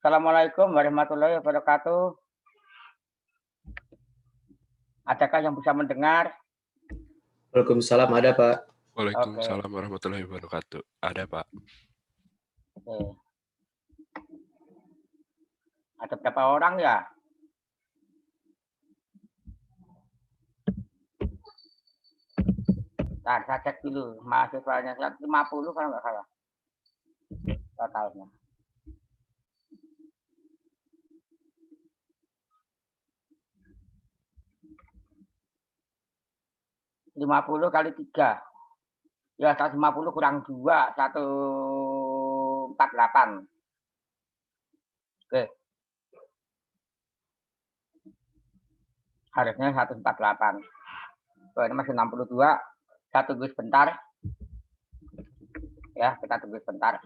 Assalamualaikum warahmatullahi wabarakatuh. Adakah yang bisa mendengar? Waalaikumsalam, ada Pak. Oke, Waalaikumsalam warahmatullahi wabarakatuh. Ada, Pak. oke. Ada berapa orang ya? Nah, saya cek dulu. Mahasiswanya 50 kalau nggak salah. Totalnya. Lima puluh kali 3. Ya, 150 kurang 2, 148. Oke. Harusnya 148. Oh, ini masih 62. Saya tunggu sebentar. Ya, kita tunggu sebentar.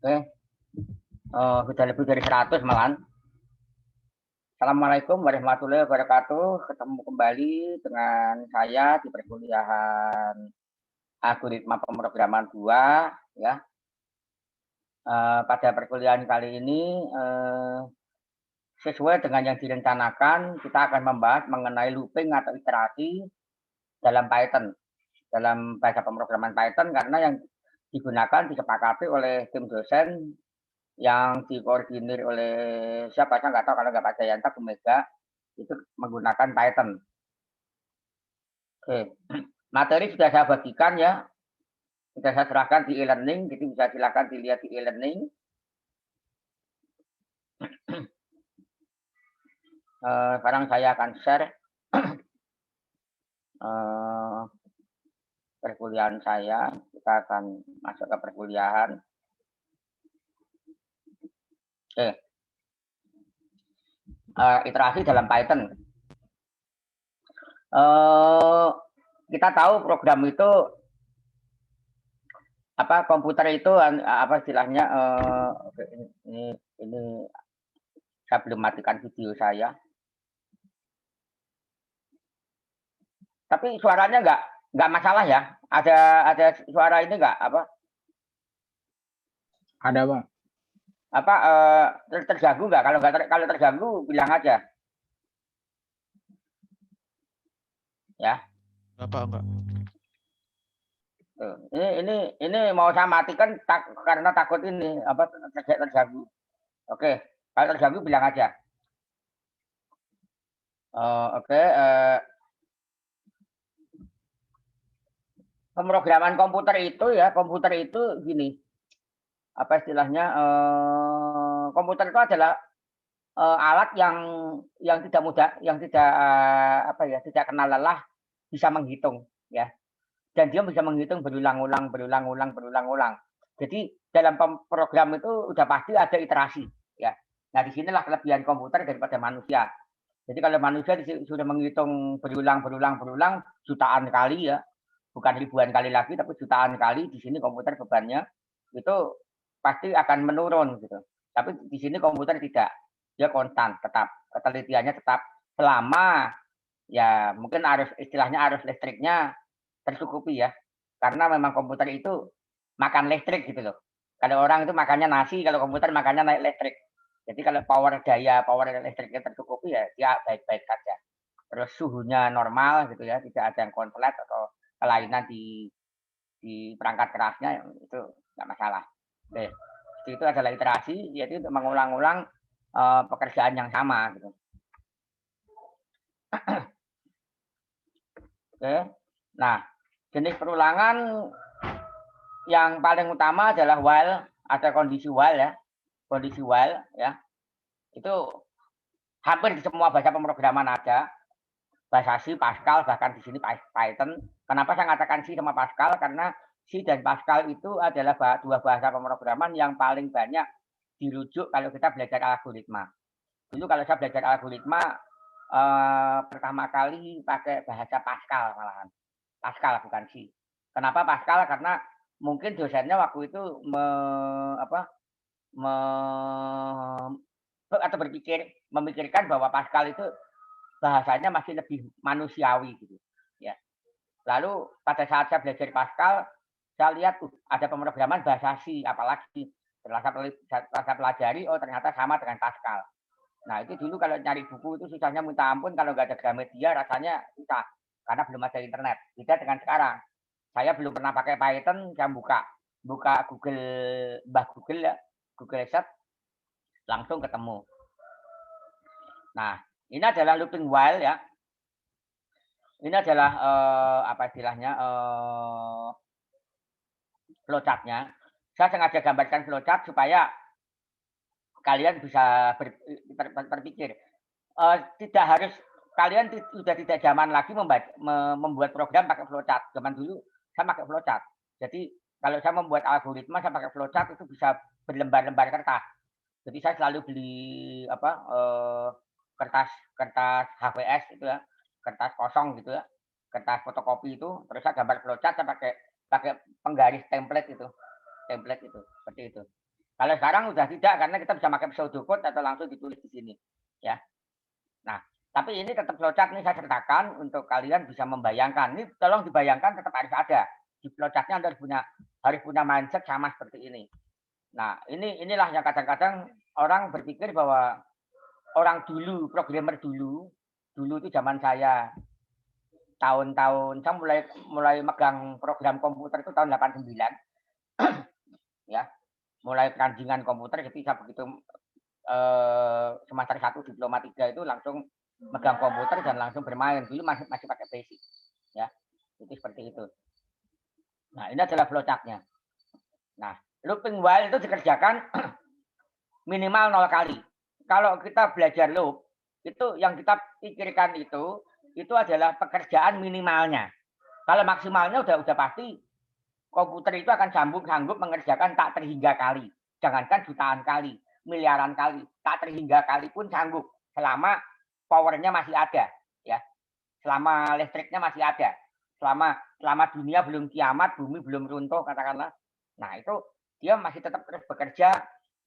Oke. Sudah lebih dari 100 malahan. Assalamualaikum warahmatullahi wabarakatuh. Ketemu kembali dengan saya di perkuliahan algoritma pemrograman 2 ya. Pada perkuliahan kali ini sesuai dengan yang direncanakan, kita akan membahas mengenai looping atau iterasi dalam Python, dalam bahasa pemrograman Python, karena yang digunakan disepakati oleh tim dosen yang dikoordinir oleh siapa, saya nggak tahu, kalau nggak Pak Jayanta, Bu Mega, itu menggunakan Python. Oke, materi sudah saya bagikan ya, sudah saya serahkan di e-learning, jadi bisa silakan dilihat di e-learning. Sekarang saya akan share perkuliahan saya. Kita akan masuk ke perkuliahan. Oke. Iterasi dalam Python. Kita tahu program itu apa, komputer itu apa istilahnya, ini saya belum matikan video saya. Tapi suaranya nggak masalah ya? Ada suara ini nggak apa? Ada, Bang. Apa terganggu nggak? Kalau terganggu bilang aja. Ya. Enggak. Ini mau saya matikan karena takut ini apa terganggu. Oke, kalau terganggu bilang aja. Oke. Pemrograman komputer itu gini, apa istilahnya, komputer itu adalah alat yang tidak mudah, yang tidak tidak kenal lelah, bisa menghitung ya, dan dia bisa menghitung berulang-ulang. Jadi dalam program itu udah pasti ada iterasi ya. Nah, disinilah kelebihan komputer daripada manusia. Jadi kalau manusia sudah menghitung berulang jutaan kali ya, bukan ribuan kali lagi, tapi jutaan kali, di sini komputer bebannya itu pasti akan menurun gitu. Tapi di sini komputer tidak, dia konstan, tetap ketelitiannya tetap selama ya mungkin istilahnya arus listriknya tercukupi ya. Karena memang komputer itu makan listrik gitu loh. Kalau orang itu makannya nasi, kalau komputer makannya naik listrik. Jadi kalau power listriknya tercukupi ya dia baik-baik saja. Terus suhunya normal gitu ya, tidak ada yang konslet atau kelainan di perangkat kerasnya, itu nggak masalah. Oke. Itu adalah iterasi, yaitu untuk mengulang-ulang pekerjaan yang sama gitu. Oke. Nah, jenis perulangan yang paling utama adalah while, ada kondisi while ya. Kondisi while ya. Itu hampir di semua bahasa pemrograman ada. Bahasa C, Pascal, bahkan di sini Python. Kenapa saya katakan C sama Pascal? Karena C dan Pascal itu adalah dua bahasa pemrograman yang paling banyak dirujuk kalau kita belajar algoritma. Dulu kalau saya belajar algoritma, pertama kali pakai bahasa Pascal malahan. Pascal bukan C. Kenapa Pascal? Karena mungkin dosennya waktu itu memikirkan bahwa Pascal itu bahasanya masih lebih manusiawi gitu ya. Lalu pada saat saya belajar Pascal, saya lihat ada pemrograman bahasa C, apalagi setelah saya pelajari, oh ternyata sama dengan Pascal. Nah itu dulu kalau nyari buku itu susahnya minta ampun, kalau nggak ada Gramedia rasanya susah karena belum ada internet. Beda dengan sekarang, saya belum pernah pakai Python, saya buka Google ya, Google Search, langsung ketemu. Nah, ini adalah looping while ya. Ini adalah apa istilahnya, flowchart-nya. Saya sengaja gambarkan flowchart supaya kalian bisa berpikir. Tidak harus, kalian sudah tidak zaman lagi membuat program pakai flowchart. Zaman dulu saya pakai flowchart. Jadi kalau saya membuat algoritma, saya pakai flowchart itu bisa berlembar-lembar kertas. Jadi saya selalu beli kertas HVS itu ya, kertas kosong gitu ya, kertas fotokopi itu, terus saya gambar flowchart, saya pakai penggaris template itu seperti itu. Kalau sekarang udah tidak karena kita bisa pakai pseudocode atau langsung ditulis di sini, ya. Nah, tapi ini tetap flowchart nih saya ceritakan untuk kalian bisa membayangkan. Ini tolong dibayangkan tetap harus ada. Di flowchartnya Anda harus punya mindset sama seperti ini. Nah, inilah yang kadang-kadang orang berpikir bahwa orang dulu, programmer dulu itu zaman saya tahun-tahun saya mulai megang program komputer itu tahun 89 ya. Mulai peranjingan komputer ketika begitu semester 1 diploma 3 itu langsung megang komputer dan langsung bermain. Dulu masih pakai basic. Ya. Itu seperti itu. Nah, ini adalah flowchart-nya. Nah, looping while itu dikerjakan minimal 0 kali. Kalau kita belajar loop, itu yang kita pikirkan itu adalah pekerjaan minimalnya. Kalau maksimalnya udah pasti komputer itu akan sanggup mengerjakan tak terhingga kali. Jangankan jutaan kali, miliaran kali, tak terhingga kali pun sanggup selama powernya masih ada, ya. Selama listriknya masih ada, selama dunia belum kiamat, bumi belum runtuh katakanlah. Nah, itu dia masih tetap terus bekerja,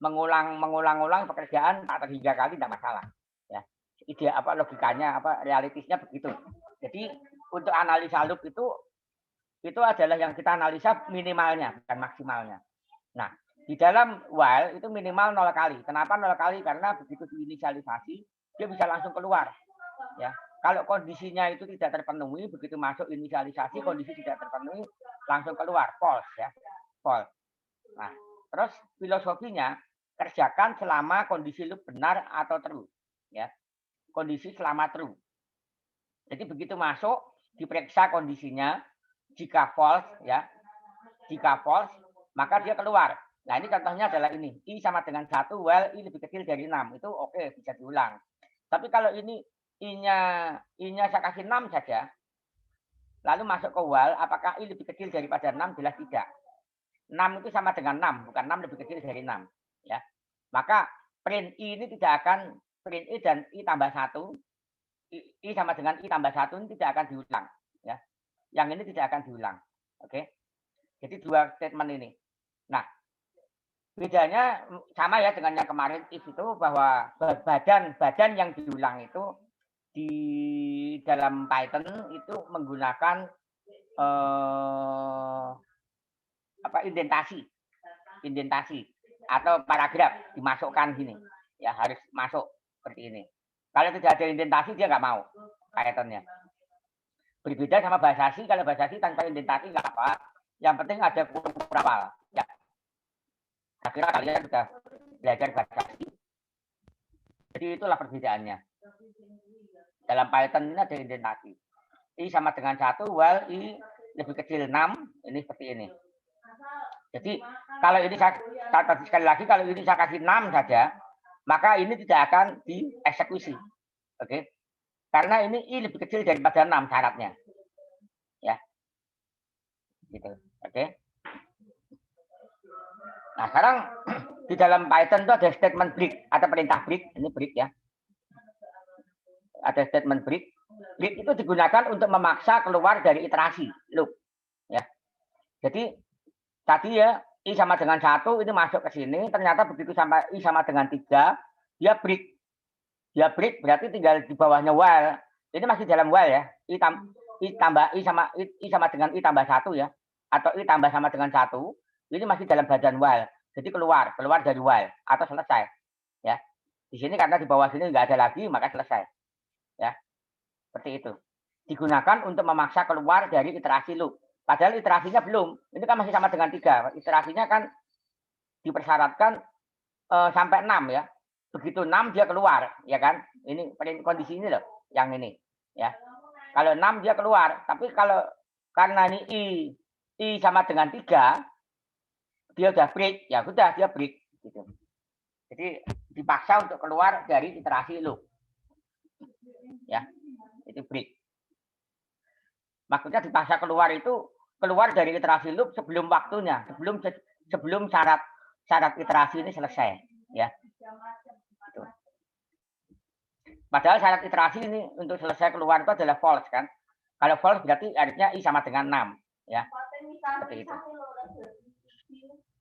mengulang pekerjaan tak terhingga kali tidak masalah, ya. Ide logikanya realistisnya begitu. Jadi untuk analisa loop itu adalah yang kita analisa minimalnya, bukan maksimalnya. Nah, di dalam while itu minimal 0 kali. Kenapa 0 kali? Karena begitu diinisialisasi, dia bisa langsung keluar. Ya, kalau kondisinya itu tidak terpenuhi, begitu masuk inisialisasi, kondisi tidak terpenuhi, langsung keluar, false ya, false. Nah, terus filosofinya kerjakan selama kondisi loop benar atau true, ya, kondisi selama true. Jadi begitu masuk, diperiksa kondisinya. Jika false, ya, jika false, maka dia keluar. Nah, ini contohnya adalah ini. I sama dengan 1, while I lebih kecil dari 6. Itu oke, bisa diulang. Tapi kalau ini I-nya saya kasih 6 saja, lalu masuk ke while, apakah I lebih kecil daripada 6? Jelas tidak. 6 itu sama dengan 6, bukan 6 lebih kecil dari 6. Ya. Maka print I ini tidak akan, print I dan I tambah 1, I sama dengan I tambah 1 ini tidak akan diulang. Ya. Yang ini tidak akan diulang. Oke. Jadi dua statement ini. Nah, bedanya sama ya dengan yang kemarin if itu bahwa badan yang diulang itu di dalam Python itu menggunakan indentasi atau paragraf dimasukkan gini. Ya harus masuk seperti ini. Kalau tidak ada indentasi dia nggak mau Pythonnya. Berbeda sama bahasa C, kalau bahasa C tanpa indentasi nggak apa. Yang penting ada kurung berapal. Ya. Saya kira kalian sudah belajar bahasa C. Jadi itulah perbedaannya. Dalam Python ini ada indentasi. I sama dengan 1, while I lebih kecil 6, ini seperti ini. Jadi kalau ini sekali lagi, kalau ini saya kasih 6 saja, maka ini tidak akan dieksekusi. Oke. Karena ini I lebih kecil daripada 6 syaratnya. Ya. Gitu. Oke. Nah, sekarang di dalam Python itu ada statement break atau perintah break. Ini break ya. Ada statement break. Break itu digunakan untuk memaksa keluar dari iterasi loop. Ya. Jadi tadi ya I sama dengan 1 ini masuk ke sini, ternyata begitu sampai I sama dengan 3, dia break. Dia break berarti tinggal di bawahnya while. Ini masih dalam while ya. I sama dengan I tambah 1 ya. Atau I tambah sama dengan 1. Ini masih dalam badan while. Jadi keluar dari while atau selesai. Ya. Di sini karena di bawah sini nggak ada lagi, maka selesai. Ya. Seperti itu. Digunakan untuk memaksa keluar dari iterasi loop. Padahal iterasinya belum. Ini kan masih sama dengan 3. Iterasinya kan dipersyaratkan sampai 6 ya. Begitu 6 dia keluar, ya kan? Ini kondisi ini loh, yang ini, ya. Kalau 6 dia keluar, tapi kalau karena ini I sama dengan 3, dia udah break, ya sudah dia break gitu. Jadi dipaksa untuk keluar dari iterasi loop. Ya. Itu break. Maksudnya dipaksa keluar dari iterasi loop sebelum waktunya, sebelum syarat iterasi ini selesai, ya. Gitu. Padahal syarat iterasi ini untuk selesai keluar itu adalah false kan. Kalau false berarti harusnya I sama dengan 6, ya. Seperti itu.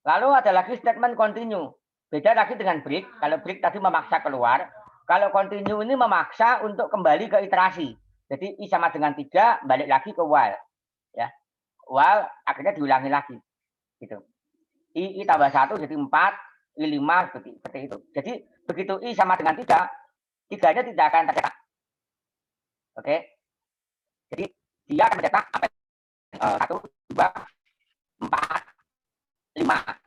Lalu ada lagi statement continue. Beda lagi dengan break. Kalau break tadi memaksa keluar. Kalau continue ini memaksa untuk kembali ke iterasi. Jadi I sama dengan 3, balik lagi ke while. Ya. While akhirnya diulangi lagi. Gitu. I tambah 1 jadi 4, I 5 seperti itu. Jadi begitu I sama dengan 3, 3-nya tidak akan tercetak. Oke. Jadi dia akan mencetak 1, 2, 4, 5.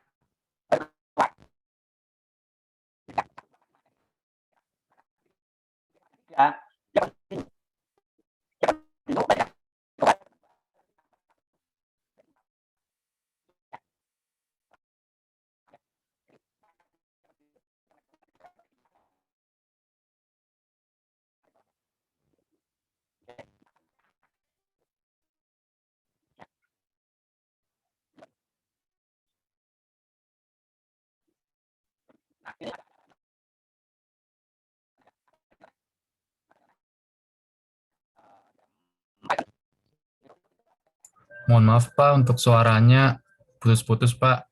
Ya, Mohon maaf Pak, untuk suaranya putus-putus Pak.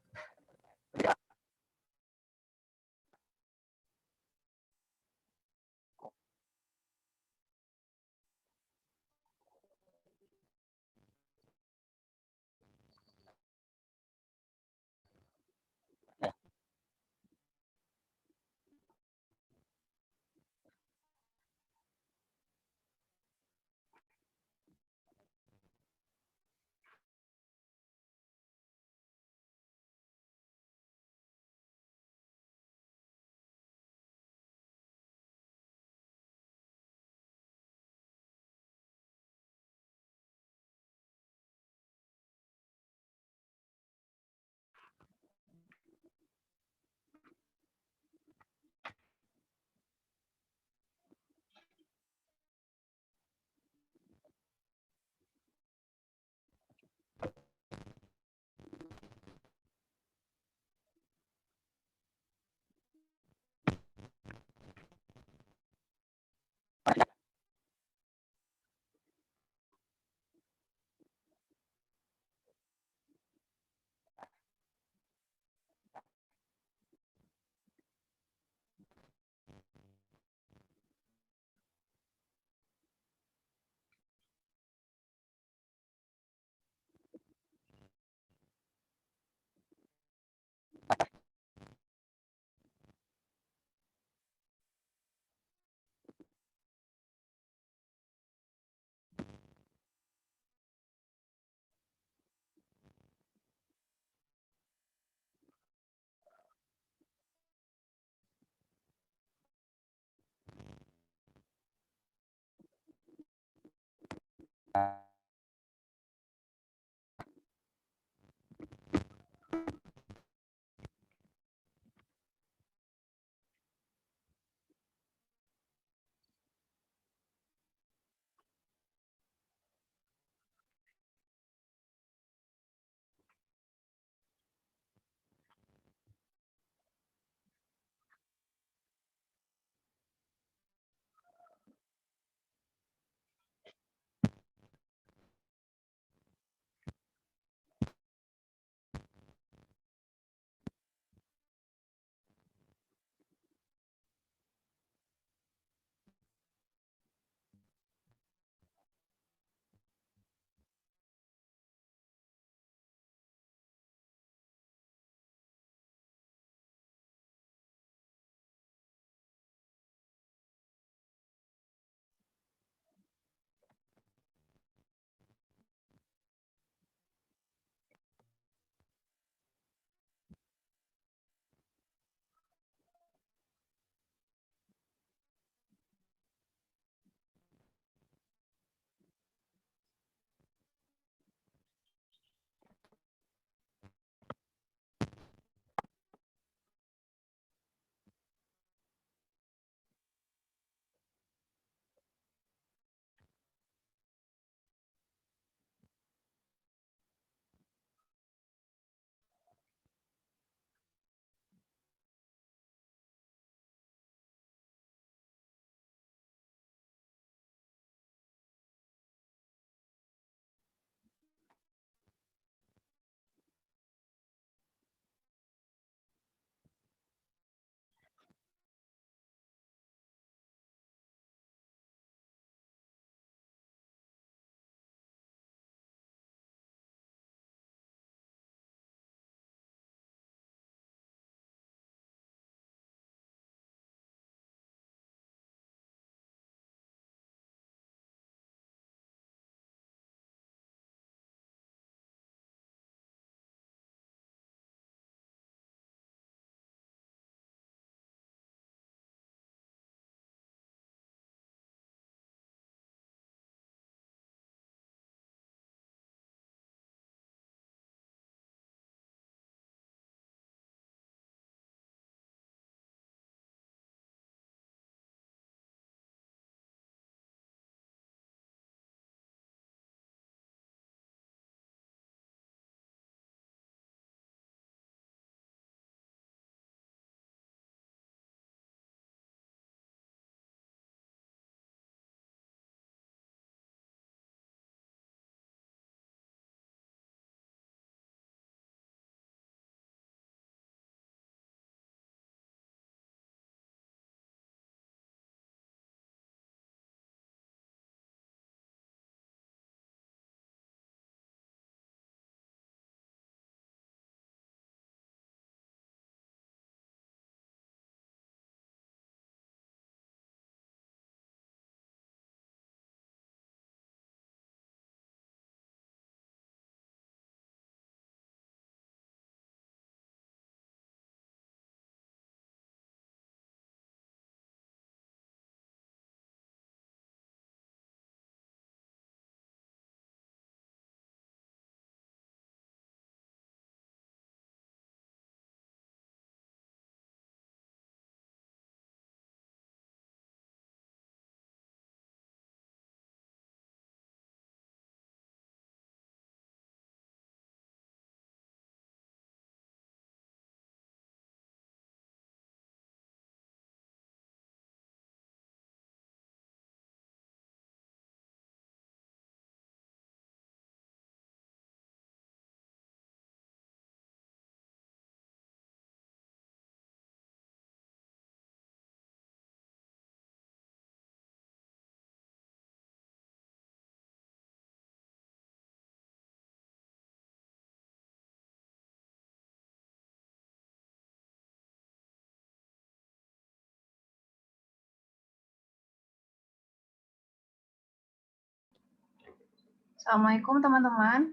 Assalamualaikum teman-teman.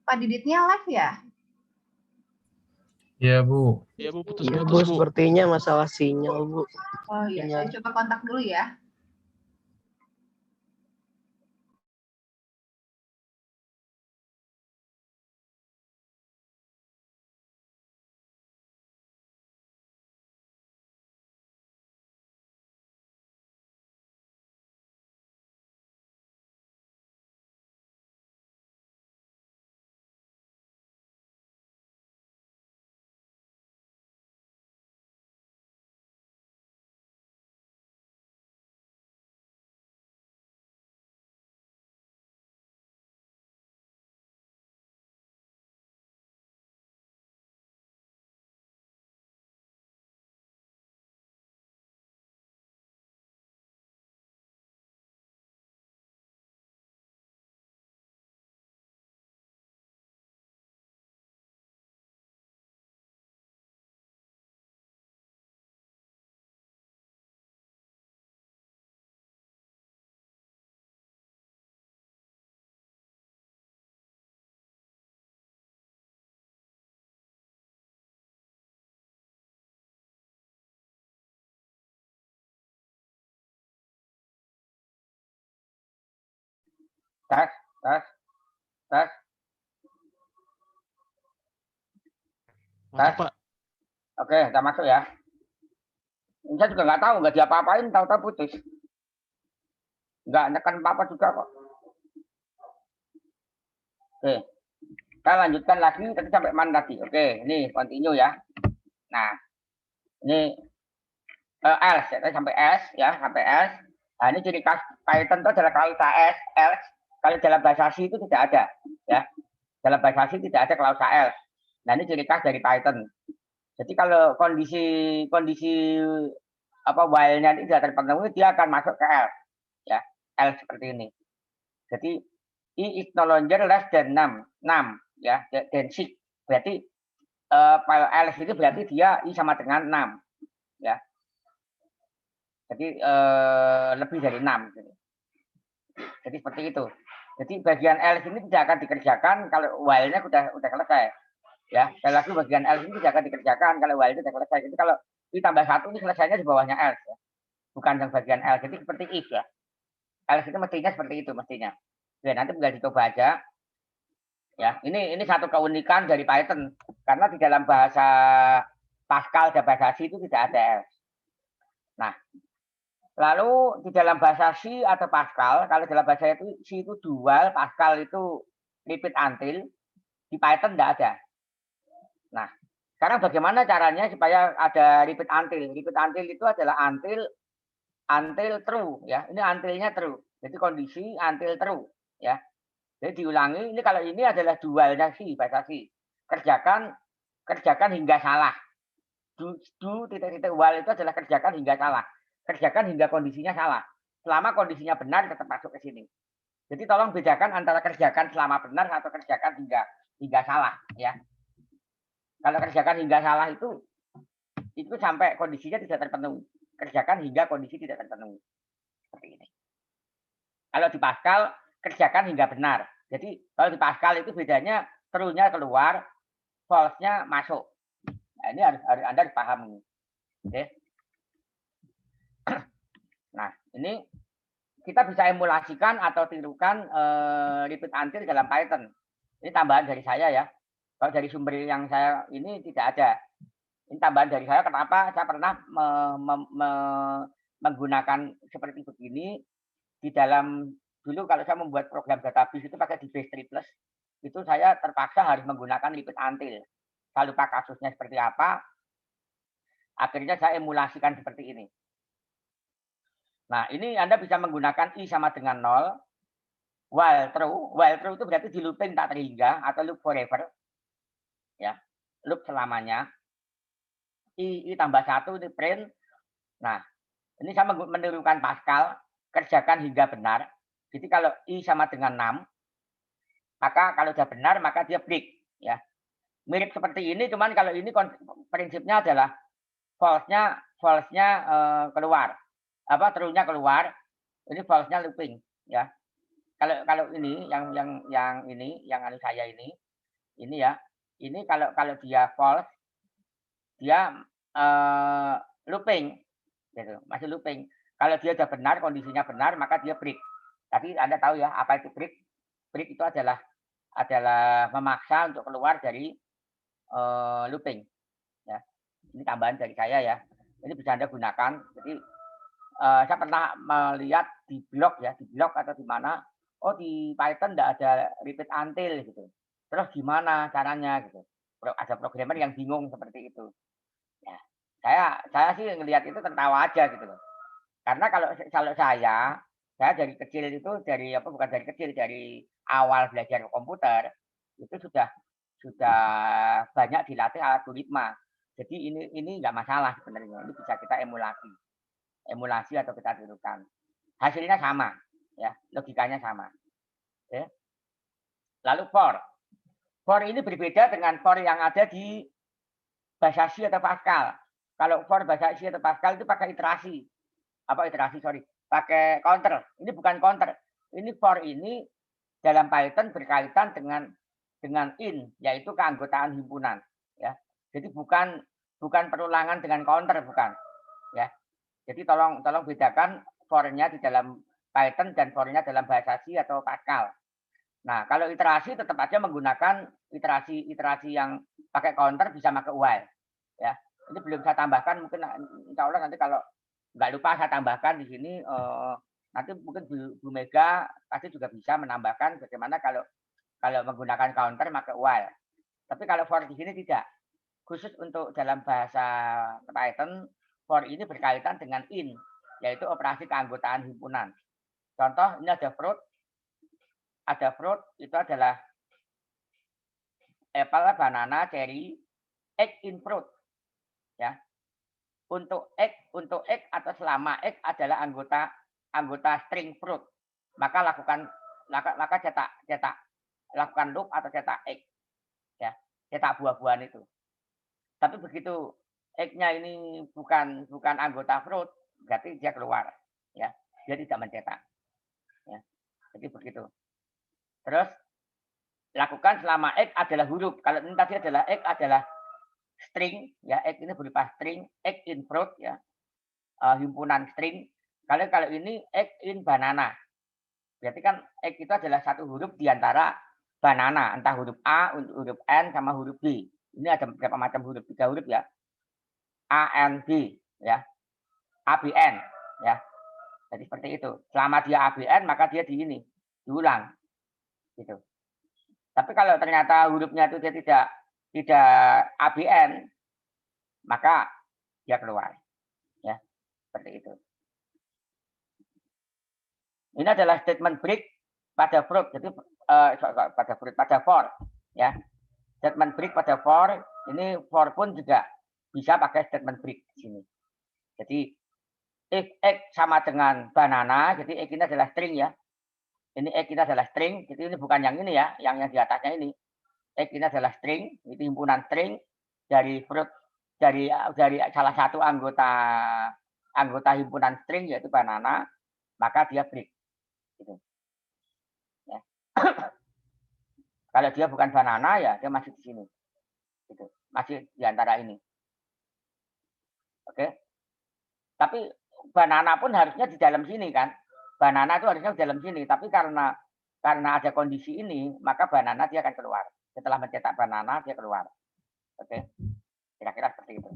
Pak Diditnya live ya? Iya, Bu. Iya Bu, Iya putus-putus Bu, Bu. sepertinya masalah sinyal Bu. Oh iya, Sinyal. saya coba kontak dulu ya. Tes, tes, tes, Masuk Pak. oke, udah masuk ya. Ini saya juga nggak tahu, nggak diapa-apain, tahu-tahu putus. Nggak nekan apa-apa juga kok. Oke, kita lanjutkan lagi tadi sampai mana tadi? Oke, ini continue ya. Nah, ini else, ya, tadi sampai S ya, sampai S. Nah, ini ciri khas Python itu adalah klausa S, else. Kalau dalam bahasa C itu tidak ada, ya. Dalam bahasa C tidak ada klausa else. Nah, ini ciri khas dari Python. Jadi kalau kondisi while-nya tidak terpenuhi, dia akan masuk ke else, ya, else seperti ini. Jadi I is no longer less than 6, ya, than 6. Berarti file else itu berarti dia I sama dengan 6, ya. Jadi lebih dari 6. Jadi seperti itu. Jadi bagian else ini tidak akan dikerjakan kalau while-nya sudah selesai. Ya, sekali lagi bagian else ini tidak akan dikerjakan kalau while itu sudah selesai. Jadi kalau ditambah 1 ini selesainya di bawahnya else, ya. Bukan yang bagian else. Jadi seperti if, ya. Else itu mestinya seperti itu mestinya. Ya, nanti tinggal dicoba aja. Ya, ini satu keunikan dari Python karena di dalam bahasa Pascal dan bahasa C itu tidak ada else. Nah, lalu di dalam bahasa C atau Pascal, kalau dalam bahasa itu C itu dual, Pascal itu repeat until, di Python tidak ada. Nah, sekarang bagaimana caranya supaya ada repeat until? Repeat until itu adalah until true, ya. Ini until-nya true. Jadi kondisi until true, ya. Jadi diulangi, ini kalau ini adalah dualnya C, bahasa C. Kerjakan hingga salah. Do titik-titik while itu adalah kerjakan hingga salah. Kerjakan hingga kondisinya salah. Selama kondisinya benar tetap masuk ke sini. Jadi tolong bedakan antara kerjakan selama benar atau kerjakan hingga salah, ya. Kalau kerjakan hingga salah itu sampai kondisinya tidak terpenuhi. Kerjakan hingga kondisi tidak terpenuhi. Seperti ini. Kalau di Pascal kerjakan hingga benar. Jadi kalau di Pascal itu bedanya true-nya keluar, false-nya masuk. Nah, ini harus Anda dipahami. Oke. Nah, ini kita bisa emulasikan atau tirukan repeat until dalam Python. Ini tambahan dari saya ya. Kalau dari sumber yang saya ini tidak ada. Ini tambahan dari saya. Kenapa? Saya pernah menggunakan seperti begini di dalam dulu kalau saya membuat program database itu pakai DBase 3+, itu saya terpaksa harus menggunakan repeat until. Saya lupa kasusnya seperti apa. Akhirnya saya emulasikan seperti ini. Nah, ini Anda bisa menggunakan I sama dengan 0. While true itu berarti di looping tak terhingga atau loop forever. Ya, loop selamanya. I tambah 1 di print. Nah, ini saya menirukan Pascal, kerjakan hingga benar. Jadi kalau I sama dengan 6, maka kalau sudah benar maka dia break, ya. Mirip seperti ini, cuman kalau ini prinsipnya adalah false-nya keluar. True-nya keluar. Ini false-nya looping, ya. kalau ini yang ini yang anu saya ini ya. Ini kalau dia false dia looping gitu, masih looping. Kalau dia sudah benar, kondisinya benar, maka dia break. Tapi Anda tahu ya apa itu break? Break itu adalah memaksa untuk keluar dari looping. Ya, ini tambahan dari saya ya. Ini bisa Anda gunakan. Jadi saya pernah melihat di blog atau di mana, oh di Python tidak ada repeat until gitu. Terus gimana caranya gitu? Ada programmer yang bingung seperti itu. Ya, saya sih ngelihat itu tertawa aja gitu loh. Karena kalau saya dari kecil itu bukan dari kecil, dari awal belajar komputer itu sudah banyak dilatih algoritma. Jadi ini nggak masalah sebenarnya. Ini bisa kita emulasi atau kita tirukan. Hasilnya sama, ya, logikanya sama. Ya. Lalu for ini berbeda dengan for yang ada di bahasa C atau Pascal. Kalau for bahasa C atau Pascal itu pakai iterasi. Pakai counter. Ini bukan counter. Ini for ini dalam Python berkaitan dengan in, yaitu keanggotaan himpunan. Ya. Jadi bukan perulangan dengan counter, bukan. Ya. Jadi tolong bedakan for-nya di dalam Python dan for-nya dalam bahasa C atau Pascal. Nah, kalau iterasi tetap aja menggunakan iterasi yang pakai counter bisa pakai while. Ya. Ini belum saya tambahkan, mungkin insya Allah nanti kalau nggak lupa saya tambahkan di sini. Nanti mungkin Bu Mega pasti juga bisa menambahkan bagaimana kalau menggunakan counter pakai while. Tapi kalau for di sini tidak. Khusus untuk dalam bahasa Python, for ini berkaitan dengan in, yaitu operasi keanggotaan himpunan. Contoh, ini ada fruit. Ada fruit itu adalah apple, banana, cherry, egg in fruit. Ya. Untuk egg atau selama egg adalah anggota string fruit. Maka cetak lakukan loop atau cetak egg. Ya, cetak buah-buahan itu. Tapi begitu egg-nya ini bukan anggota fruit, berarti dia keluar. Ya, dia tidak mencetak. Ya, jadi begitu. Terus lakukan selama egg adalah huruf. Kalau ini tadi adalah egg adalah string, ya, egg ini berupa string, egg in fruit, ya, himpunan string. Kalau ini egg in banana, berarti kan egg itu adalah satu huruf di antara banana, entah huruf A, huruf N, sama huruf B. Ini ada beberapa macam huruf, 3 huruf ya, A, N, B, ya, ABN, ya. Jadi seperti itu. Selama dia ABN, maka dia diulang. Gitu. Tapi kalau ternyata hurufnya itu dia tidak ABN, maka dia keluar. Ya, seperti itu. Ini adalah statement break pada fruit. Jadi pada for, ya. Statement break pada for, ini for pun juga bisa pakai statement break di sini. Jadi if egg sama dengan banana, jadi egg ini adalah string, ya. Ini egg ini adalah string, jadi ini bukan yang ini ya, yang di atasnya ini. Egg ini adalah string, itu himpunan string dari fruit, dari salah satu anggota himpunan string yaitu banana, maka dia break. Gitu. Ya. Kalau dia bukan banana ya dia masih di sini. Gitu. Masih di antara ini. Oke. Tapi banana pun harusnya di dalam sini kan. Banana itu harusnya di dalam sini, tapi karena ada kondisi ini, maka banana dia akan keluar. Setelah mencetak banana dia keluar. Oke. Kira-kira seperti itu.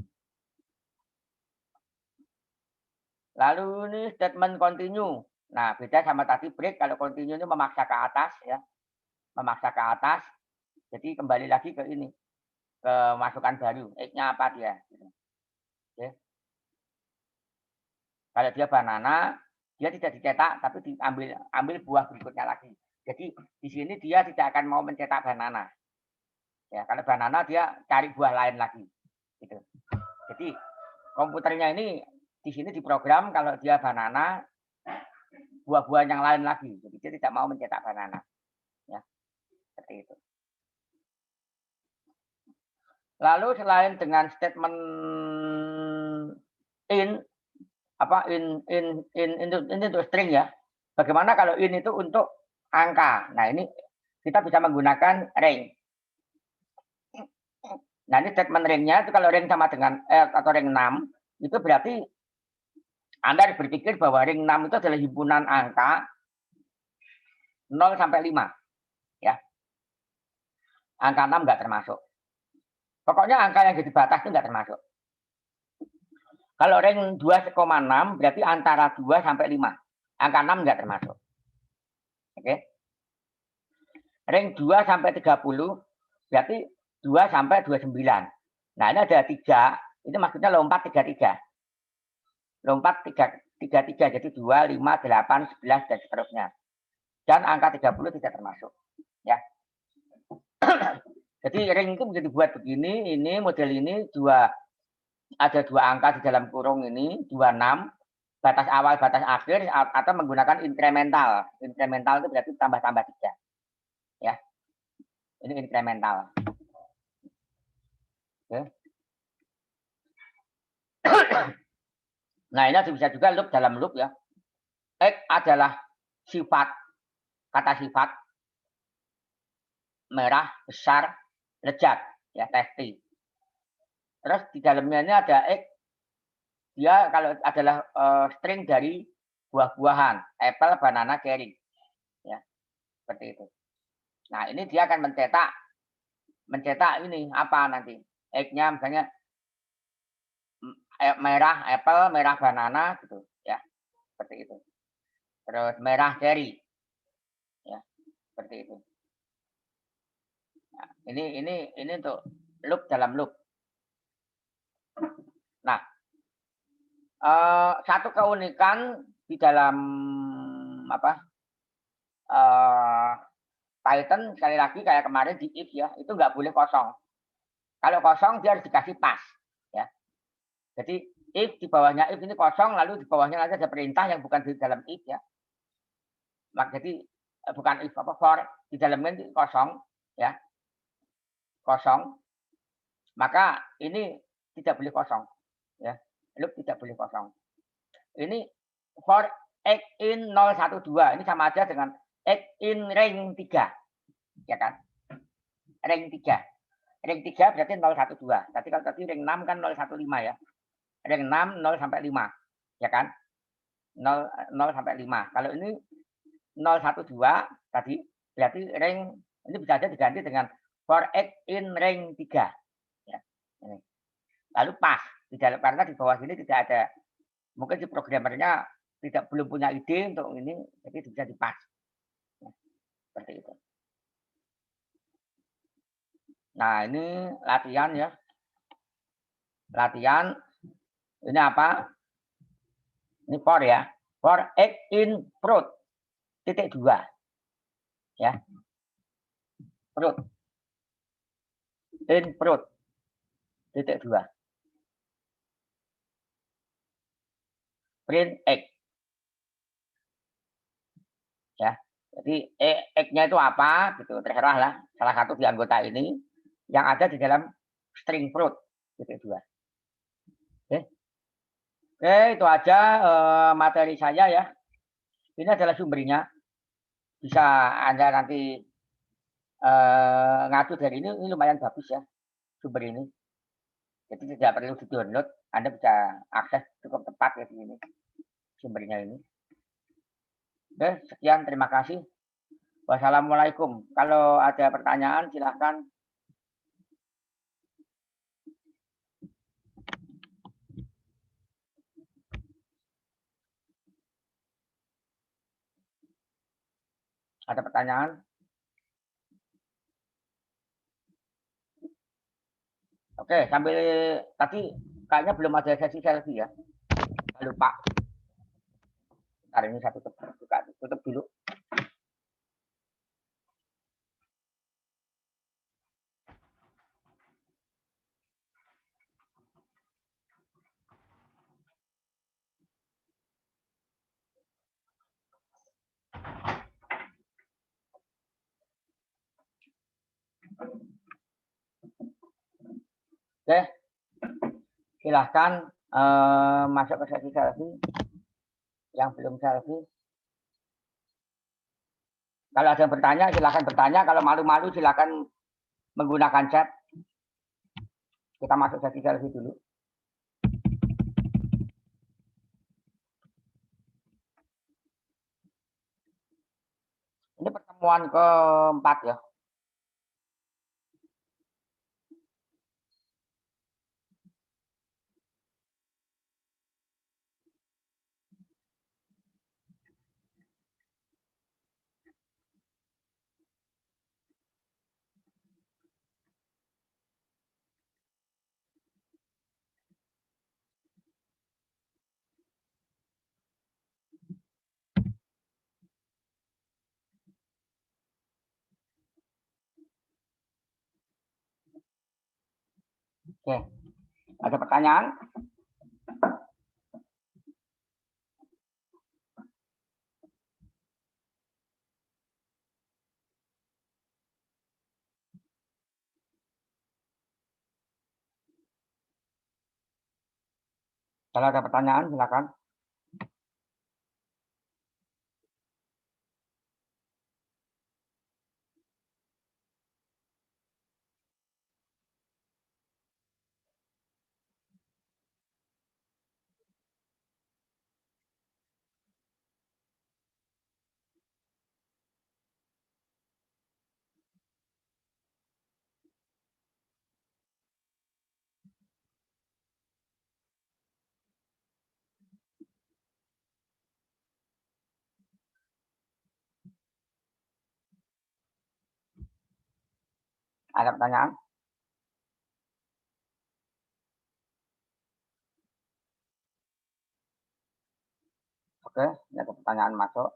Lalu ini statement continue. Nah, beda sama tadi break. Kalau continue ini memaksa ke atas, ya. Memaksa ke atas. Jadi kembali lagi ke ini. Ke masukan baru. Egg-nya apa dia. Oke. Kalau dia banana, dia tidak dicetak, tapi diambil buah berikutnya lagi. Jadi di sini dia tidak akan mau mencetak banana. Ya, kalau banana dia cari buah lain lagi. Gitu. Jadi komputernya ini di sini diprogram kalau dia banana, buah-buah yang lain lagi. Jadi dia tidak mau mencetak banana. Ya, seperti itu. Lalu selain dengan statement in untuk string, ya. Bagaimana kalau in itu untuk angka. Nah, ini kita bisa menggunakan ring. Nah, ini statement ringnya itu kalau ring sama dengan atau ring 6, itu berarti Anda harus berpikir bahwa ring 6 itu adalah himpunan angka 0 sampai 5. Ya. Angka 6 nggak termasuk. Pokoknya angka yang jadi batas itu nggak termasuk. Kalau ring 2,6 berarti antara 2 sampai 5. Angka 6 nggak termasuk. Oke. Ring 2 sampai 30 berarti 2 sampai 29. Nah, ini ada 3, itu maksudnya lompat 33. Lompat 33 jadi 2, 5, 8, 11 dan seterusnya. Dan angka 30 tidak termasuk. Ya. Jadi ring itu bisa dibuat begini, ini model ini ada 2 angka di dalam kurung ini, 26, batas awal, batas akhir, atau menggunakan inkremental. Inkremental itu berarti tambah-tambah 3. Ya. Ini inkremental. Oke. Nah, ini bisa juga loop dalam loop ya. X adalah sifat, kata sifat, merah, besar, lezat, ya, tasty. Terus di dalamnya ini ada X, dia kalau adalah string dari buah-buahan, apple, banana, cherry. Ya, seperti itu. Nah, ini dia akan mencetak ini apa nanti? X-nya misalnya merah apple, merah banana gitu ya. Seperti itu. Terus merah cherry. Ya, seperti itu. Nah, ini untuk loop dalam loop. Nah, satu keunikan di dalam Python sekali lagi kayak kemarin di if ya, itu nggak boleh kosong. Kalau kosong dia harus dikasih pas. Ya. Jadi if di bawahnya if ini kosong, lalu di bawahnya nanti ada perintah yang bukan di dalam if ya. Jadi bukan if for di dalamnya ini kosong ya. Kosong. Maka ini tidak boleh kosong ya. Loop tidak boleh kosong. Ini for X in 012 ini sama aja dengan X in ring 3. Ya kan? Ring 3. Ring 3 berarti 012. Tapi kalau tadi ring 6 kan 015 ya. Ring 6 0 sampai 5. Ya kan? 0 sampai 5. Kalau ini 012 tadi berarti ring ini bisa aja diganti dengan for X in ring 3. Ya. Ini. Lalu pas di dalam karena di bawah sini tidak ada, mungkin si programmernya belum punya ide untuk ini, jadi bisa dipas. Ya. Seperti itu. Nah, ini latihan ya. Latihan. Ini apa? Ini for ya. For X in fruit. Titik 2. Ya. Fruit. In fruit. Titik 2. Print X. Ya. Jadi X-nya itu apa? Gitu. Terserah lah. Salah satu di anggota ini. Yang ada di dalam string fruit. Titik 2. Oke. Oke, itu aja materi saya ya. Ini adalah sumbernya. Bisa Anda nanti ngadu dari ini lumayan bagus ya. Sumber ini. Jadi tidak perlu di-download. Anda bisa akses cukup tepat ya di sini. Sumbernya ini. Oke, sekian. Terima kasih. Wassalamualaikum. Kalau ada pertanyaan silahkan. Ada pertanyaan? Oke, sambil tadi kayaknya belum ada sesi selfie ya. Lupa. Bentar ini saya tutup dulu. Oke, silahkan masuk ke sesi selfie. Yang belum selfie. Kalau ada yang bertanya, silakan bertanya. Kalau malu-malu, silakan menggunakan chat. Kita masuk sesi selfie dulu. Ini pertemuan keempat ya. Oke, ada pertanyaan? Kalau ada pertanyaan, silakan. Ada pertanyaan? Oke, ini ada pertanyaan masuk.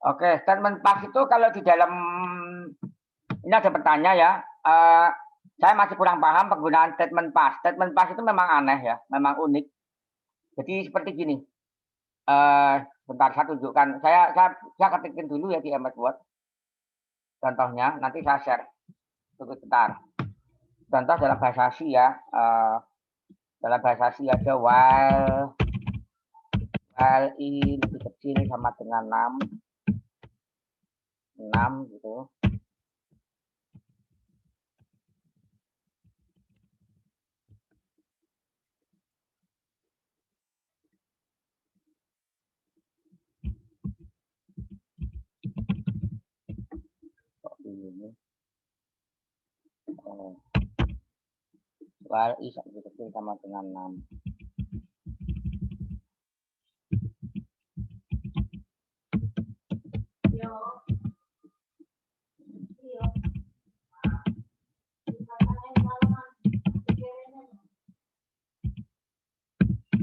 Oke, statement pas itu kalau di dalam ini ada bertanya ya. Saya masih kurang paham penggunaan statement pas. Statement pas itu memang aneh ya, memang unik. Jadi seperti gini. Bentar saya tunjukkan. Saya ketikin dulu ya di MS Word. Contohnya nanti saya share. Tunggu sebentar. Contoh dalam bahasa C ya. Dalam bahasa C ada while i lebih kecil sama dengan 6 gitu. Ini. While i lebih kecil sama dengan 6.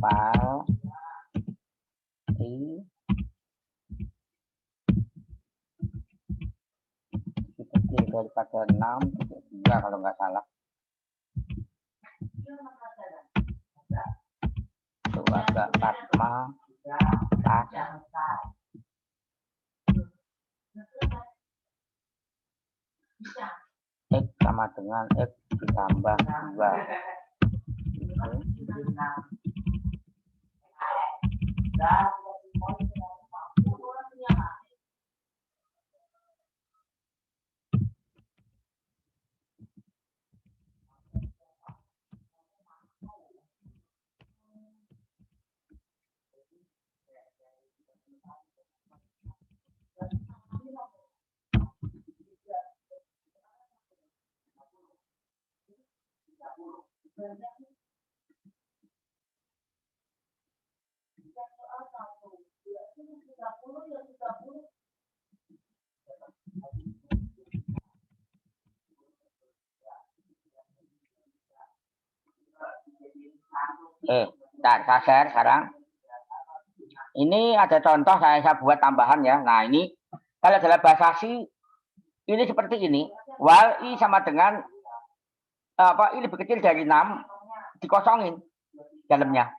While i lebih kecil daripada 6, ya kalau nggak salah. Itu agak Fatma pas X sama dengan X ditambah 2. Saya share sekarang. Ini ada contoh saya buat tambahan ya. Nah ini kalau dalam bahasa C ini seperti ini. While i sama dengan i lebih kecil dari 6 dikosongin dalamnya.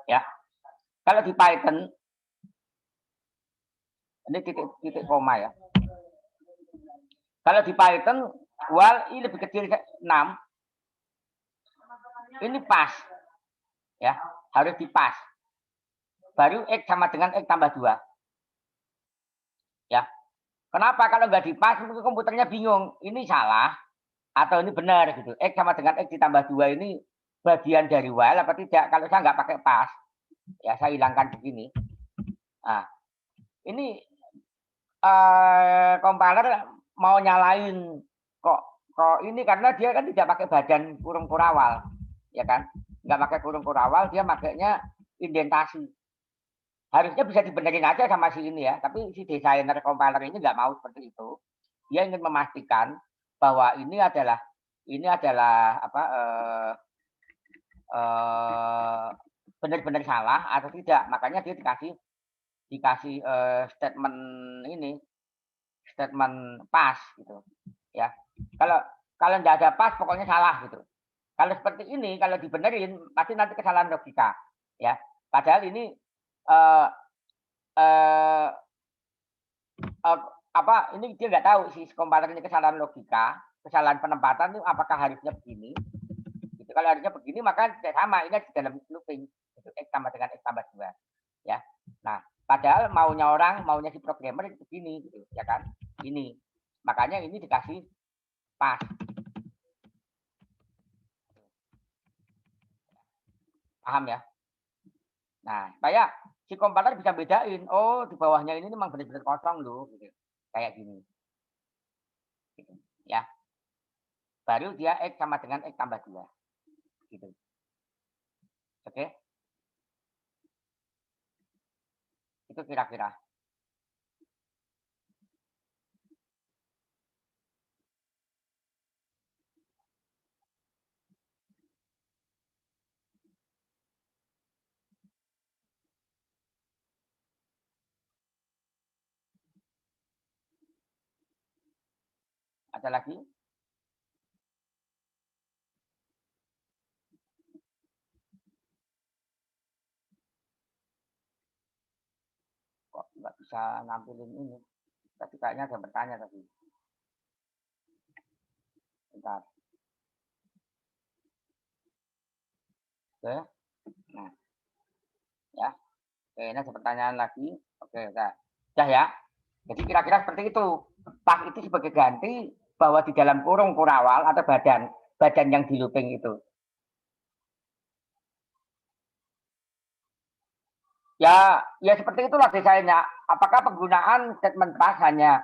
Ya. Kalau di Python ini titik koma ya. Kalau di Python while I lebih kecil 6, ini pas. Ya, harus dipas. Baru X sama dengan X tambah 2. Ya. Kenapa kalau nggak dipas, mungkin komputernya bingung. Ini salah atau ini benar gitu. X sama dengan X ditambah 2 ini bagian dari while apa tidak? Kalau saya nggak pakai pas, ya saya hilangkan begini. Nah, ini compiler mau nyalain kok ini karena dia kan tidak pakai badan kurung kurawal, ya kan? Nggak pakai kurung kurawal, dia makainya indentasi. Harusnya bisa dibenerin aja sama si ini ya, tapi si desainer compiler ini nggak mau seperti itu. Dia ingin memastikan bahwa ini adalah apa benar-benar salah atau tidak. Makanya dia dikasih statement ini, statement pas gitu ya. Kalau nggak ada pas pokoknya salah gitu. Kalau seperti ini kalau dibenerin pasti nanti kesalahan logika ya. Padahal ini apa ini dia nggak tahu si kompiler ini kesalahan logika, kesalahan penempatan itu apakah harusnya begini. Gitu. Kalau harusnya begini maka sama ini di dalam looping itu X sama dengan X tambah 2 ya. Nah, padahal maunya si programmer itu begini gitu ya kan. Ini. Makanya ini dikasih pas. Paham ya? Nah, supaya si kompiler bisa bedain, oh di bawahnya ini memang benar-benar kosong loh, gitu. Kayak gini. Gitu. Ya. Baru dia X sama dengan X tambah 2. Gitu. Oke. Itu kira-kira. Ada lagi? Kok nggak bisa nampilin ini? Tapi kayaknya ada yang bertanya tadi. Bentar. Oke. Nah. Ya. Oke, ini ada pertanyaan lagi. Oke, udah. Udah ya. Jadi kira-kira seperti itu. Pas itu sebagai ganti bahwa di dalam kurung kurawal atau badan yang di looping itu. Ya seperti itulah desainnya. Apakah penggunaan statement pas hanya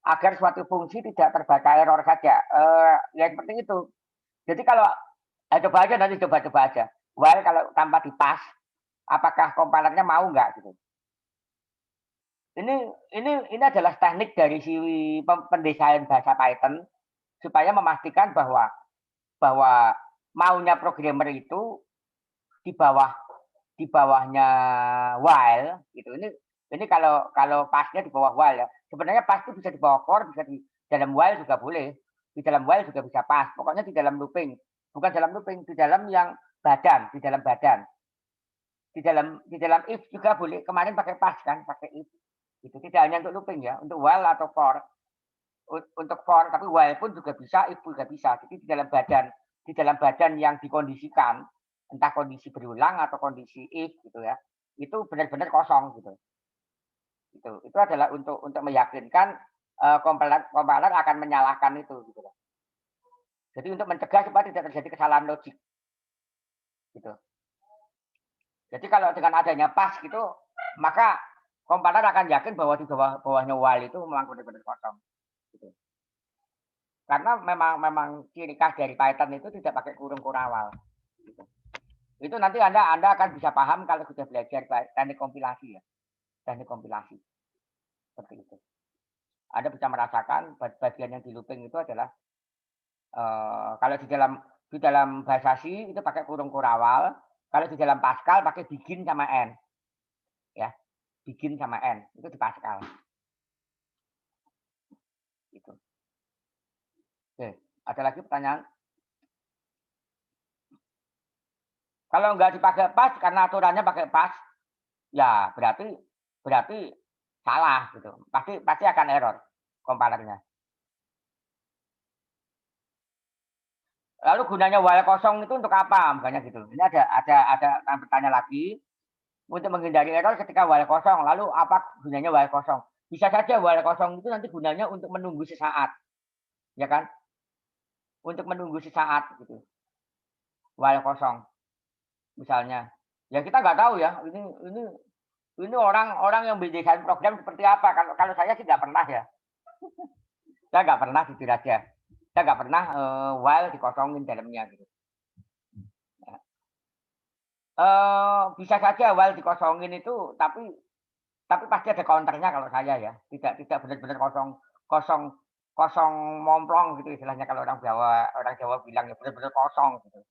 agar suatu fungsi tidak terbaca error saja? Ya seperti itu. Jadi kalau coba aja nanti coba aja. While kalau tanpa dipas, apakah kompilernya mau nggak gitu? Ini adalah teknik dari si pendesain bahasa Python supaya memastikan bahwa maunya programmer itu di bawahnya while gitu. Ini kalau pasnya di bawah while ya. Sebenarnya pas itu bisa di bawah for, bisa di dalam while juga boleh. Di dalam while juga bisa pas. Pokoknya di dalam looping. Bukan dalam looping, di dalam yang badan, di dalam badan. Di dalam if juga boleh. Kemarin pakai pas kan, pakai if. Itu tidak hanya untuk looping ya, untuk while atau for. Untuk for, tapi while pun juga bisa, if juga bisa. Jadi di dalam badan yang dikondisikan, entah kondisi berulang atau kondisi if gitu ya, itu benar-benar kosong gitu. Itu adalah untuk meyakinkan kompiler akan menyalahkan itu gitu. Jadi untuk mencegah supaya tidak terjadi kesalahan logik. Gitu. Jadi kalau dengan adanya pas gitu, maka kompiler akan yakin bahwa di bawahnya while itu memang benar-benar kosong. Gitu. Karena memang ciri khas dari Python itu tidak pakai kurung kurawal. Gitu. Itu nanti Anda akan bisa paham kalau sudah belajar teknik kompilasi ya. Teknik kompilasi. Seperti itu. Anda bisa merasakan bagian yang di looping itu adalah kalau di dalam bahasa C itu pakai kurung kurawal, kalau di dalam Pascal pakai begin sama end. Ya. Begin sama end, itu di Pascal. Gitu. Oke, ada lagi pertanyaan? Kalau nggak dipakai pas karena aturannya pakai pas, ya berarti salah gitu. Pasti akan error kompilernya. Lalu gunanya while kosong itu untuk apa? Misalnya gitu. Ini ada bertanya lagi untuk menghindari error ketika while kosong. Lalu apa gunanya while kosong? Bisa saja while kosong itu nanti gunanya untuk menunggu sesaat, ya kan? Untuk menunggu sesaat gitu. While kosong, misalnya. Ya kita nggak tahu ya. Ini orang yang mendesain program seperti apa? Kalau saya sih nggak pernah ya. Saya nggak pernah jujur aja. Saya nggak pernah while dikosongin dalamnya gitu. Bisa saja while dikosongin itu, tapi pasti ada counternya kalau saya ya. Tidak benar-benar kosong momplong gitu istilahnya kalau orang Jawa bilang ya benar-benar kosong gitu.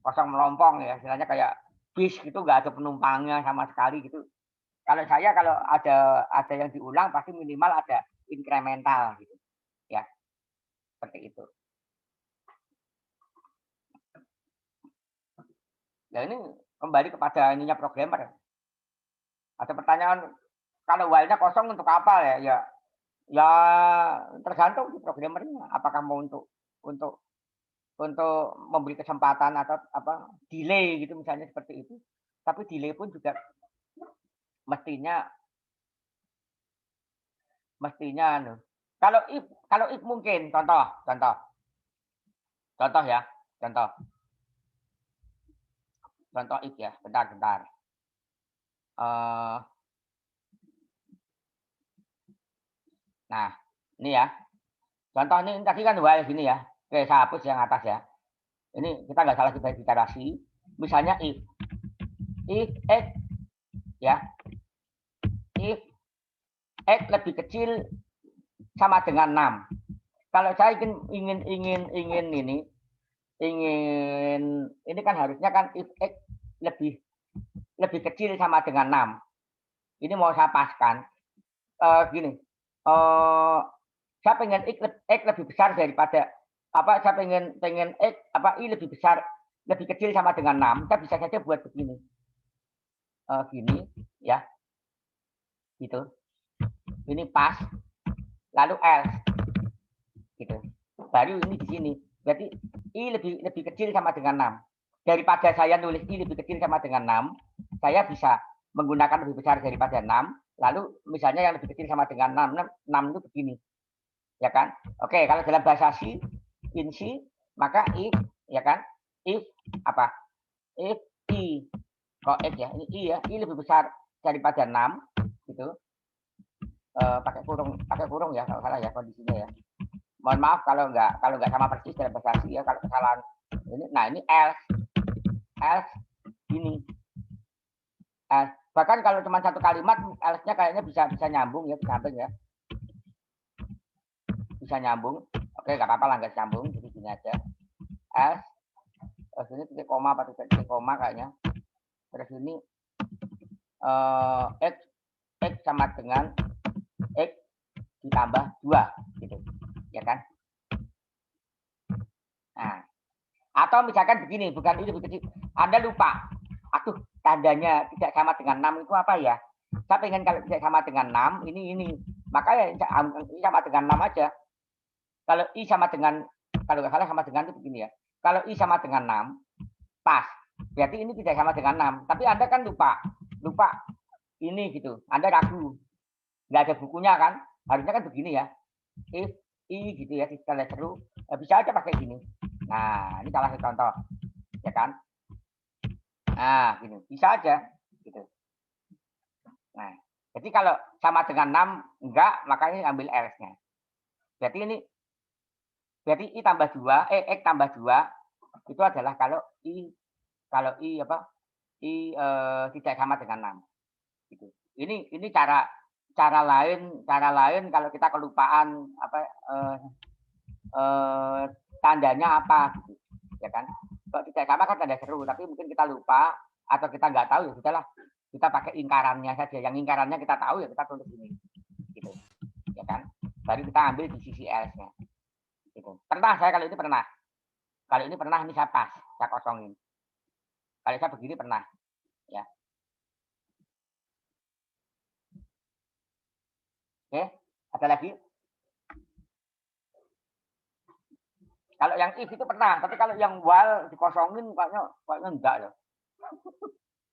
Kosong melompong ya istilahnya kayak bis gitu nggak ada penumpangnya sama sekali gitu. Kalau saya kalau ada yang diulang pasti minimal ada inkremental gitu. Ya, seperti itu. Ya ini kembali kepada ininya programmer. Ada pertanyaan, kalau while-nya kosong untuk apa ya? Ya tergantung di programmernya. Apakah mau untuk memberi kesempatan atau apa delay gitu misalnya seperti itu. Tapi delay pun juga mestinya kalau if mungkin contoh ya contoh if ya bentar nah ini ya contoh ini tadi kan while gini ya. Oke, saya hapus yang atas ya. Ini kita nggak salah kita si misalnya if x ya if x lebih kecil sama dengan 6. Kalau saya ingin ini kan harusnya kan if x lebih kecil sama dengan 6. Ini mau saya paskan gini. Saya pengen x lebih besar daripada apa saya pengen x apa i lebih besar lebih kecil sama dengan 6. Saya bisa saja buat begini. Gini ya. Gitu. Ini pas lalu else gitu. Baru ini di sini. Berarti i lebih kecil sama dengan 6. Daripada saya nulis i lebih kecil sama dengan 6, saya bisa menggunakan lebih besar daripada 6. Lalu misalnya yang lebih kecil sama dengan 6 itu begini. Ya kan? Oke, kalau dalam bahasa C, in C, maka if ya kan? If apa? If i kok x ya, ini i ya, i lebih besar daripada 6 gitu. Pakai kurung ya kalau salah ya kondisinya ya. Mohon maaf kalau nggak sama persis dalam bahasa C ya, kalau kesalahan ini. Nah, ini else ini else. Bahkan kalau cuma satu kalimat else-nya kayaknya bisa nyambung ya, samping ya. Bisa nyambung. Oke, nggak apa-apa lah nggak nyambung, jadi gini aja. Else terus ini titik koma apa titik koma kayaknya. Terus ini x sama dengan x ditambah 2 gitu. Ya kan? Nah, atau misalkan begini, bukan ini lebih kecil. Anda lupa. Aduh, tandanya tidak sama dengan 6 itu apa ya? Saya pengen kalau tidak sama dengan 6, ini. Maka ya ini sama dengan 6 aja. Kalau i sama dengan, kalau nggak salah sama dengan itu begini ya. Kalau i sama dengan 6, pas. Berarti ini tidak sama dengan 6. Tapi Anda kan lupa ini gitu. Anda ragu. Nggak ada bukunya kan? Harusnya kan begini ya. If i gitu ya, kita lihat seru. Bisa aja pakai gini. Nah, ini salah satu contoh. Ya kan? Nah, gini. Bisa aja. Gitu. Nah, jadi kalau sama dengan 6, enggak, makanya ambil else-nya. Berarti i tambah 2, x tambah 2, itu adalah kalau i tidak sama dengan 6. Gitu. Ini cara lain kalau kita kelupaan tandanya apa gitu. Ya kan? Kalau tidak sama kan tanda seru, tapi mungkin kita lupa atau kita nggak tahu ya sudahlah. Kita pakai ingkarannya saja. Yang ingkarannya kita tahu ya kita tulis ini. Gitu. Ya kan? Baru kita ambil di sisi else-nya. Gitu. Pernah saya kalau ini pernah. Kalau ini pernah ini saya pas, saya kosongin. Kalau saya begini pernah. Ya. Oke, ada lagi? Kalau yang if itu pernah, tapi kalau yang while dikosongin kayaknya enggak ya.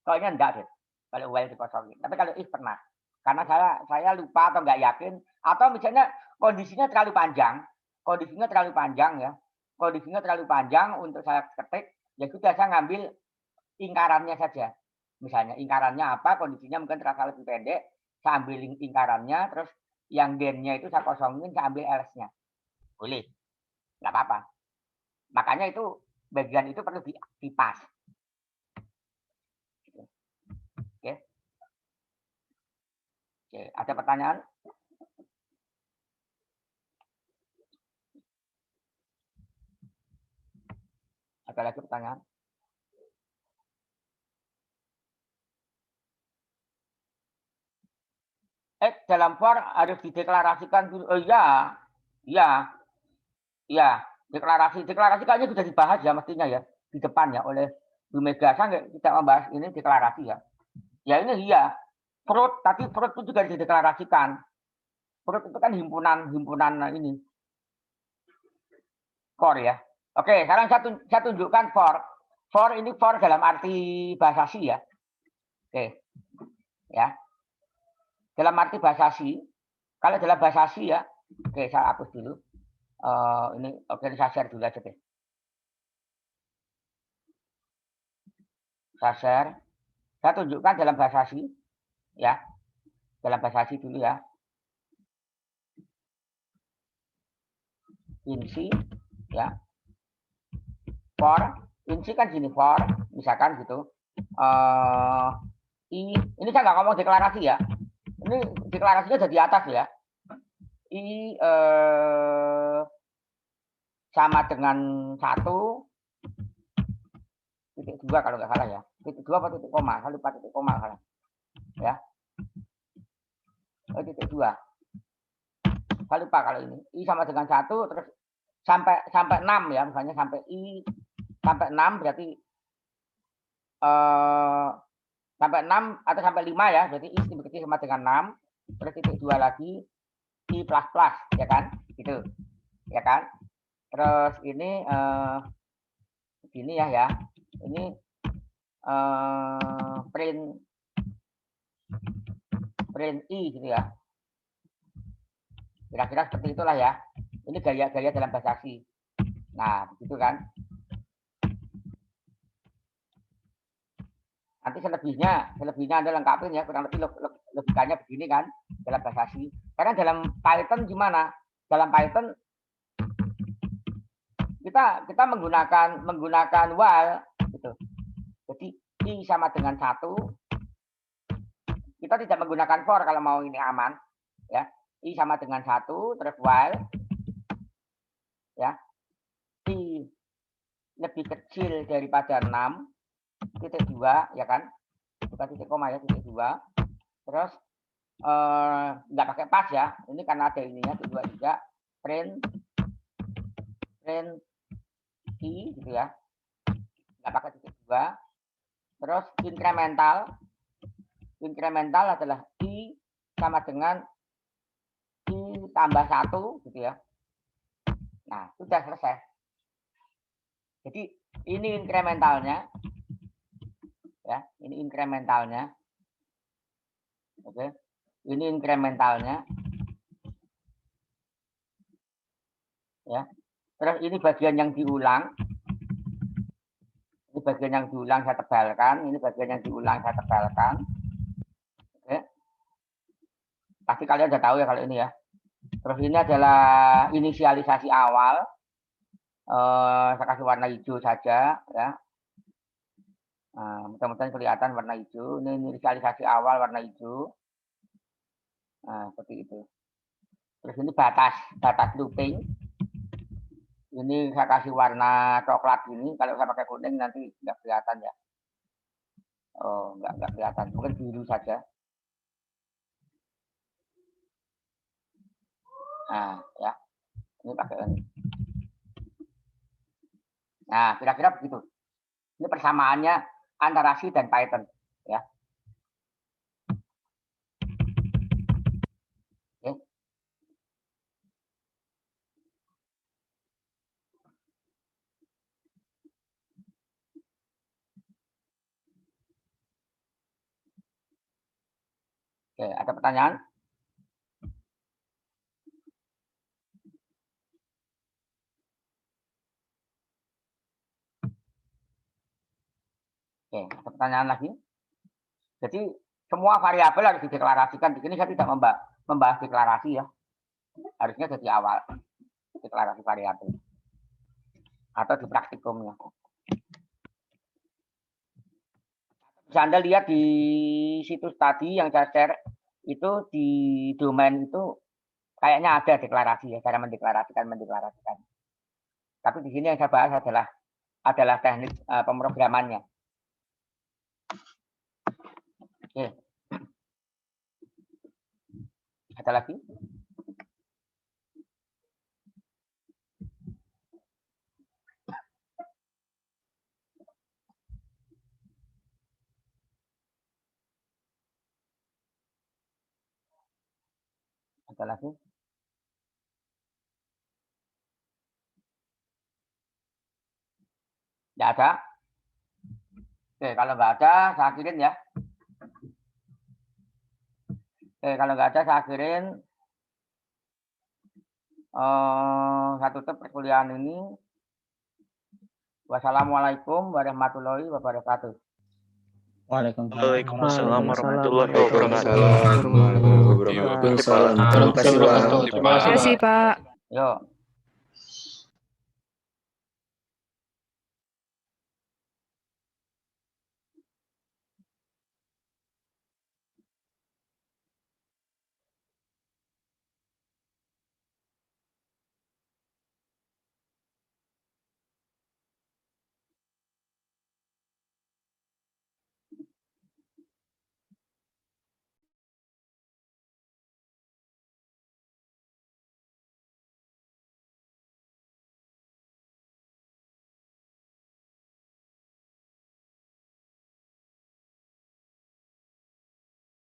Kayaknya enggak deh. Kalau while dikosongin. Tapi kalau if pernah. Karena saya lupa atau enggak yakin atau misalnya kondisinya terlalu panjang ya. Kondisinya terlalu panjang untuk saya ketik, ya sudah saya ngambil ingkarannya saja. Misalnya ingkarannya apa, kondisinya mungkin terasa lebih pendek, saya ambil ingkarannya, terus yang then-nya itu saya kosongin, saya ambil else-nya. Boleh. Enggak apa-apa. Makanya itu bagian itu perlu dipas. Oke. Oke, ada pertanyaan? Ada lagi pertanyaan? Dalam for harus dideklarasikan dulu. Oh iya. Deklarasikannya sudah dibahas ya mestinya ya di depan ya oleh Bu Mega. Saya tidak membahas ini deklarasi ya. Ya ini iya. Tapi fruit itu juga dideklarasikan. Fruit itu kan himpunan ini. For ya. Oke, sekarang saya tunjukkan for. For ini for dalam arti bahasasi ya. Oke. Ya. Dalam arti bahasasi. Kalau dalam bahasasi ya. Oke, saya hapus dulu. Ini oke, saya share dulu aja deh. Saya share. Saya tunjukkan dalam bahasasi. Ya. Dalam bahasasi dulu ya. Insi. Ya. For. Insi kan gini for. Misalkan gitu. Ini saya nggak ngomong deklarasi ya. Ini deklarasinya ada di atas ya. Sama dengan 1 titik 2 kalau nggak salah ya. Titik 2 atau titik koma? Saya lupa titik koma salah. Ya. Titik 2. Saya lupa kalau ini. I sama dengan 1 terus sampai 6 ya, misalnya sampai I sampai 6 berarti sampai 6 atau sampai 5 ya, berarti I kecil sama dengan 6, terus titik 2 lagi I plus plus ya kan, gitu ya kan. Terus ini begini ya, ini print I gitu ya, kira-kira seperti itulah ya. Ini gaya-gaya dalam bahasasi. Nah begitu kan. Nanti selebihnya Anda lengkapin ya, kurang lebih logikanya begini kan dalam bahasasi. Karena dalam Python gimana? Dalam Python kita menggunakan while gitu. Jadi I sama dengan 1. Kita tidak menggunakan for kalau mau ini aman ya. I sama dengan 1 terus while ya. I lebih kecil daripada 6 titik 2 ya kan, bukan titik koma ya, titik 2. Terus nggak pakai pas ya, ini karena ada ininya titik 2 juga. Print I gitu ya, nggak pakai titik 2. Terus incremental adalah I sama dengan I tambah 1 gitu ya. Nah sudah selesai. Jadi ini incrementalnya ya, ini incrementalnya. Oke. Ini incrementalnya. Ya. Terus ini bagian yang diulang. Ini bagian yang diulang saya tebalkan, ini bagian yang diulang saya tebalkan. Oke. Pasti kalian sudah tahu ya kalau ini ya. Terus ini adalah inisialisasi awal. Saya kasih warna hijau saja ya. Nah, mudah-mudahan kelihatan warna hijau. Ini inisialisasi awal warna hijau. Nah, seperti itu. Terus ini batas looping. Ini saya kasih warna coklat ini. Kalau saya pakai kuning nanti nggak kelihatan ya. Oh, nggak kelihatan. Mungkin biru saja. Nah, ya. Ini pakai ini. Nah, kira-kira begitu. Ini persamaannya antara C dan Python ya. Oke. Oke, ada pertanyaan? Oke, ada pertanyaan lagi? Jadi semua variabel harus dideklarasikan. Di sini saya tidak membahas deklarasi ya. Harusnya dari awal deklarasi variabel atau di praktikumnya. Bisa Anda lihat di situs tadi yang saya share itu di domain itu kayaknya ada deklarasi ya, cara mendeklarasikan. Tapi di sini yang saya bahas adalah teknik pemrogramannya. Oke. Ada lagi? Ada lagi? Tidak ada? Oke, kalau nggak ada, saya akhirin ya. Oke, kalau nggak ada, saya akhirin. Saya tutup perkuliahan ini. Wassalamualaikum warahmatullahi wabarakatuh. Waalaikumsalam warahmatullahi wabarakatuh. Waalaikumsalam. Terima kasih, Pak. Terima kasih, Pak. Pak. Yuk.